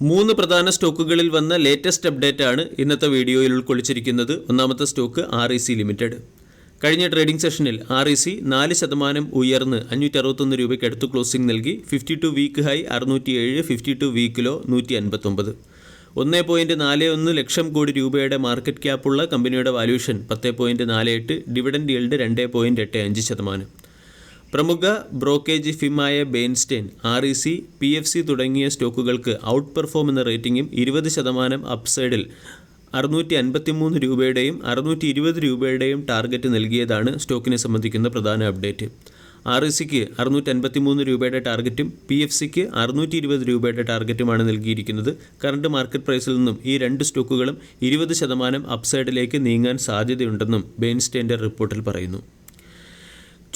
മൂന്ന് പ്രധാന സ്റ്റോക്കുകളിൽ വന്ന ലേറ്റസ്റ്റ് അപ്ഡേറ്റ് ആണ് ഇന്നത്തെ വീഡിയോയിൽ ഉൾക്കൊള്ളിച്ചിരിക്കുന്നത്. ഒന്നാമത്തെ സ്റ്റോക്ക് REC ലിമിറ്റഡ്. കഴിഞ്ഞ ട്രേഡിംഗ് സെഷനിൽ REC 4% ഉയർന്ന് 561 രൂപയ്ക്ക് അടുത്ത് ക്ലോസിംഗ് നൽകി. 52 week high 607, 52 week law 159. 1.41 lakh crore രൂപയുടെ മാർക്കറ്റ് ക്യാപ്പുള്ള കമ്പനിയുടെ വാല്യൂഷൻ 10.48, ഡിവിഡൻഡ് യീൽഡ് 2.85%. പ്രമുഖ ബ്രോക്കേജ് ഫിമായ ബെയിൻസ്റ്റെയിൻ REC, PFC തുടങ്ങിയ സ്റ്റോക്കുകൾക്ക് ഔട്ട് പെർഫോം എന്ന റേറ്റിംഗും 20% അപ്സൈഡിൽ 653 രൂപയുടെയും 620 രൂപയുടെയും ടാർഗറ്റ് നൽകിയതാണ് സ്റ്റോക്കിനെ സംബന്ധിക്കുന്ന പ്രധാന അപ്ഡേറ്റ്. RECക്ക് 653 രൂപയുടെ ടാർഗറ്റും PFCക്ക് 620 രൂപയുടെ ടാർഗറ്റുമാണ് നൽകിയിരിക്കുന്നത്. കറണ്ട് മാർക്കറ്റ് പ്രൈസിൽ നിന്നും ഈ രണ്ട് സ്റ്റോക്കുകളും 20% അപ്സൈഡിലേക്ക് നീങ്ങാൻ സാധ്യതയുണ്ടെന്നും ബെയിൻസ്റ്റെയിൻ്റെ റിപ്പോർട്ടിൽ പറയുന്നു.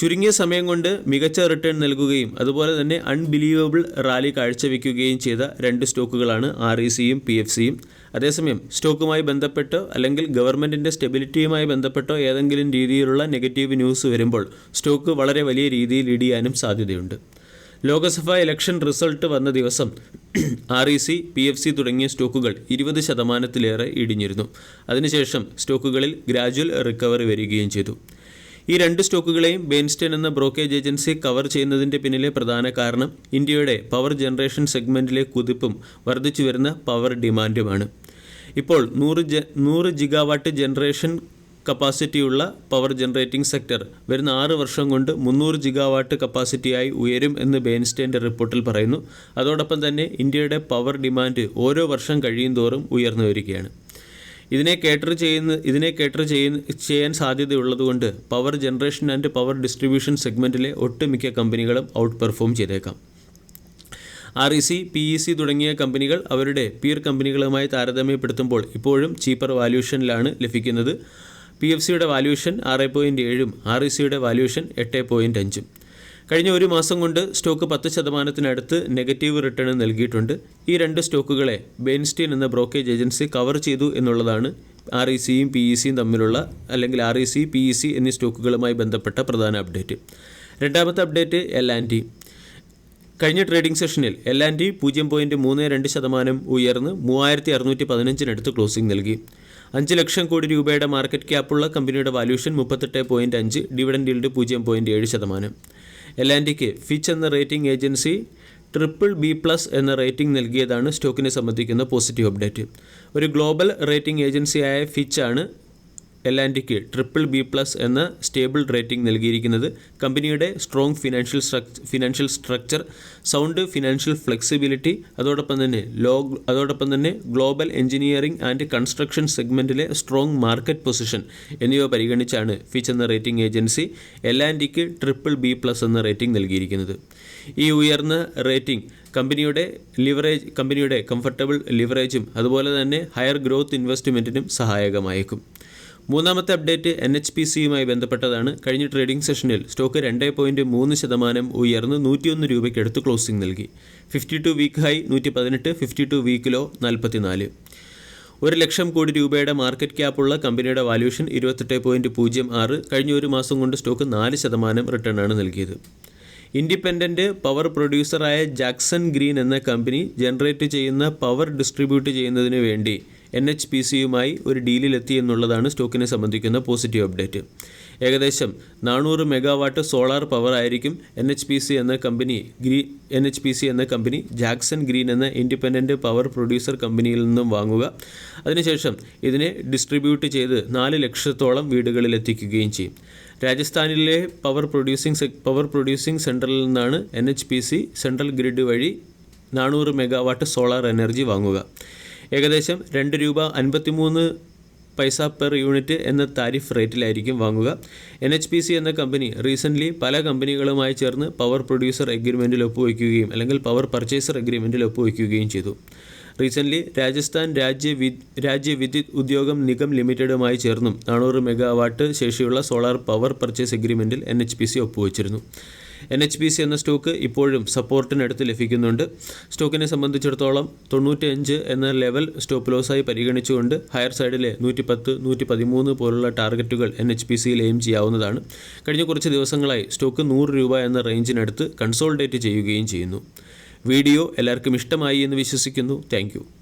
ചുരുങ്ങിയ സമയം കൊണ്ട് മികച്ച റിട്ടേൺ നൽകുകയും അതുപോലെ തന്നെ അൺബിലീവബിൾ റാലി കാഴ്ചവെക്കുകയും ചെയ്ത രണ്ട് സ്റ്റോക്കുകളാണ് RECയും PFCയും. അതേസമയം സ്റ്റോക്കുമായി ബന്ധപ്പെട്ടോ അല്ലെങ്കിൽ ഗവൺമെൻറ്റിൻ്റെ സ്റ്റെബിലിറ്റിയുമായി ബന്ധപ്പെട്ടോ ഏതെങ്കിലും രീതിയിലുള്ള നെഗറ്റീവ് ന്യൂസ് വരുമ്പോൾ സ്റ്റോക്ക് വളരെ വലിയ രീതിയിൽ ഇടിയാനും സാധ്യതയുണ്ട്. ലോക്സഭാ ഇലക്ഷൻ റിസൾട്ട് വന്ന ദിവസം REC, PFC തുടങ്ങിയ സ്റ്റോക്കുകൾ 20%-ലേറെ ഇടിഞ്ഞിരുന്നു. അതിനുശേഷം സ്റ്റോക്കുകളിൽ ഗ്രാജുവൽ റിക്കവറി വരികയും ചെയ്തു. ഈ രണ്ട് സ്റ്റോക്കുകളെയും ബെയിൻസ്റ്റെയിൻ എന്ന ബ്രോക്കേജ് ഏജൻസി കവർ ചെയ്യുന്നതിൻ്റെ പിന്നിലെ പ്രധാന കാരണം ഇന്ത്യയുടെ പവർ ജനറേഷൻ സെഗ്മെൻറ്റിലെ കുതിപ്പും വർദ്ധിച്ചു വരുന്ന പവർ ഡിമാൻഡുമാണ്. ഇപ്പോൾ 100 ജിഗാവാട്ട് ജനറേഷൻ കപ്പാസിറ്റിയുള്ള പവർ ജനറേറ്റിംഗ് സെക്ടർ വരുന്ന 6 വർഷം കൊണ്ട് 300 ജിഗാവാട്ട് കപ്പാസിറ്റിയായി ഉയരും എന്ന് ബെയിൻസ്റ്റെയിൻ്റെ റിപ്പോർട്ടിൽ പറയുന്നു. അതോടൊപ്പം തന്നെ ഇന്ത്യയുടെ പവർ ഡിമാൻഡ് ഓരോ വർഷം കഴിയും തോറും ഉയർന്നു വരികയാണ്. ഇതിനെ കേറ്റർ ചെയ്യാൻ സാധ്യതയുള്ളതുകൊണ്ട് power generation and power distribution സെഗ്മെൻറ്റിലെ ഒട്ടുമിക്ക കമ്പനികളും ഔട്ട് പെർഫോം ചെയ്തേക്കാം. REC, PEC തുടങ്ങിയ കമ്പനികൾ അവരുടെ പീർ കമ്പനികളുമായി താരതമ്യപ്പെടുത്തുമ്പോൾ ഇപ്പോഴും ചീപ്പർ വാല്യൂഷനിലാണ് ലഭിക്കുന്നത്. PFCയുടെ വാല്യൂഷൻ 6.7ഉം RECയുടെ വാല്യൂഷൻ 8.5ഉം. കഴിഞ്ഞ ഒരു മാസം കൊണ്ട് സ്റ്റോക്ക് 10%-നടുത്ത് നെഗറ്റീവ് റിട്ടേൺ നൽകിയിട്ടുണ്ട്. ഈ രണ്ട് സ്റ്റോക്കുകളെ ബെയിൻസ്റ്റെയിൻ എന്ന ബ്രോക്കേജ് ഏജൻസി കവർ ചെയ്തു എന്നുള്ളതാണ് RECയും PECയും തമ്മിലുള്ള അല്ലെങ്കിൽ REC, PEC എന്നീ സ്റ്റോക്കുകളുമായി ബന്ധപ്പെട്ട പ്രധാന അപ്ഡേറ്റ്. രണ്ടാമത്തെ അപ്ഡേറ്റ് L&T. കഴിഞ്ഞ ട്രേഡിംഗ് സെഷനിൽ L&T 0.32% ഉയർന്ന് 3615-നടുത്ത് ക്ലോസിംഗ് നൽകി. 5 ലക്ഷം കോടി രൂപയുടെ മാർക്കറ്റ് ക്യാപ്പുള്ള കമ്പനിയുടെ വാല്യൂഷൻ 38.5, ഡിവിഡൻഡ് യീൽഡ് 0.7%. L&Tക്ക് ഫിച്ച് എന്ന റേറ്റിംഗ് ഏജൻസി BBB+ എന്ന റേറ്റിംഗ് നൽകിയതാണ് സ്റ്റോക്കിനെ സംബന്ധിക്കുന്ന പോസിറ്റീവ് അപ്ഡേറ്റ്. ഒരു ഗ്ലോബൽ റേറ്റിംഗ് ഏജൻസിയായ ഫിച്ച് ആണ് L&Tക്ക് BBB+ എന്ന സ്റ്റേബിൾ റേറ്റിംഗ് നൽകിയിരിക്കുന്നത്. കമ്പനിയുടെ strong financial structure, sound financial flexibility, അതോടൊപ്പം തന്നെ ഗ്ലോബൽ എഞ്ചിനീയറിംഗ് ആൻഡ് കൺസ്ട്രക്ഷൻ സെഗ്മെൻറ്റിലെ സ്ട്രോങ് മാർക്കറ്റ് പൊസിഷൻ എന്നിവ പരിഗണിച്ചാണ് ഫിച്ച് എന്ന റേറ്റിംഗ് ഏജൻസി L&Tക്ക് BBB+ എന്ന റേറ്റിംഗ് നൽകിയിരിക്കുന്നത്. ഈ ഉയർന്ന റേറ്റിംഗ് കമ്പനിയുടെ കംഫർട്ടബിൾ ലിവറേജും അതുപോലെ തന്നെ ഹയർ ഗ്രോത്ത് ഇൻവെസ്റ്റ്മെൻറ്റിനും സഹായകമായേക്കും. മൂന്നാമത്തെ അപ്ഡേറ്റ് NHPCയുമായി ബന്ധപ്പെട്ടതാണ്. കഴിഞ്ഞ ട്രേഡിംഗ് സെഷനിൽ സ്റ്റോക്ക് 2.3% ഉയർന്ന് 101 രൂപയ്ക്ക് അടുത്ത് ക്ലോസിംഗ് നൽകി. 52 week high 118, 52 week law 44. 1 lakh crore രൂപയുടെ മാർക്കറ്റ് ക്യാപ്പുള്ള കമ്പനിയുടെ വാല്യൂഷൻ 28.06. കഴിഞ്ഞ ഒരു മാസം കൊണ്ട് സ്റ്റോക്ക് 4% റിട്ടേണാണ് നൽകിയത്. ഇൻഡിപെൻഡൻറ്റ് പവർ പ്രൊഡ്യൂസറായ ജാക്സൺ ഗ്രീൻ എന്ന കമ്പനി ജനറേറ്റ് ചെയ്യുന്ന പവർ ഡിസ്ട്രിബ്യൂട്ട് ചെയ്യുന്നതിന് വേണ്ടി NHPCയുമായി ഒരു ഡീലിലെത്തി എന്നുള്ളതാണ് സ്റ്റോക്കിനെ സംബന്ധിക്കുന്ന പോസിറ്റീവ് അപ്ഡേറ്റ്. ഏകദേശം 400 മെഗാവാട്ട് സോളാർ പവർ ആയിരിക്കും NHPC എന്ന കമ്പനി ജാക്സൺ ഗ്രീൻ എന്ന ഇൻഡിപെൻഡൻറ്റ് പവർ പ്രൊഡ്യൂസർ കമ്പനിയിൽ നിന്നും വാങ്ങുക. അതിനുശേഷം ഇതിനെ ഡിസ്ട്രിബ്യൂട്ട് ചെയ്ത് 4 ലക്ഷത്തോളം വീടുകളിൽ എത്തിക്കുകയും ചെയ്യും. രാജസ്ഥാനിലെ പവർ പ്രൊഡ്യൂസിംഗ് സെൻറ്ററിൽ നിന്നാണ് NHPC സെൻട്രൽ ഗ്രിഡ് വഴി 400 മെഗാവാട്ട് സോളാർ എനർജി വാങ്ങുക. ഏകദേശം ₹2.53 പെർ യൂണിറ്റ് എന്ന താരിഫ് റേറ്റിലായിരിക്കും വാങ്ങുക. NHPC എന്ന കമ്പനി റീസെൻ്റ്ലി പല കമ്പനികളുമായി ചേർന്ന് പവർ പ്രൊഡ്യൂസർ എഗ്രിമെൻറ്റിൽ ഒപ്പുവയ്ക്കുകയും അല്ലെങ്കിൽ പവർ പർച്ചേസർ എഗ്രിമെൻറ്റിൽ ഒപ്പുവയ്ക്കുകയും ചെയ്തു. റീസെൻ്റ്ലി രാജസ്ഥാൻ രാജ്യ വിദ്യുത് ഉദ്യോഗം നിഗം ലിമിറ്റഡുമായി ചേർന്നും 400 മെഗാവാട്ട് ശേഷിയുള്ള സോളാർ പവർ പർച്ചേസ് എഗ്രിമെൻറ്റിൽ NHPC ഒപ്പുവച്ചിരുന്നു. NHPC എന്ന സ്റ്റോക്ക് ഇപ്പോഴും സപ്പോർട്ടിനടുത്ത് ലഭിക്കുന്നുണ്ട്. സ്റ്റോക്കിനെ സംബന്ധിച്ചിടത്തോളം 95 എന്ന ലെവൽ സ്റ്റോപ്പ് ലോസായി പരിഗണിച്ചുകൊണ്ട് ഹയർ സൈഡിലെ 110, 113 പോലുള്ള ടാർഗറ്റുകൾ NHPCയിൽ എയിം ചെയ്യാവുന്നതാണ്. കഴിഞ്ഞ കുറച്ച് ദിവസങ്ങളായി സ്റ്റോക്ക് 100 രൂപ എന്ന റേഞ്ചിനടുത്ത് കൺസോൾഡേറ്റ് ചെയ്യുകയും ചെയ്യുന്നു. വീഡിയോ എല്ലാവർക്കും ഇഷ്ടമായി എന്ന് വിശ്വസിക്കുന്നു. താങ്ക്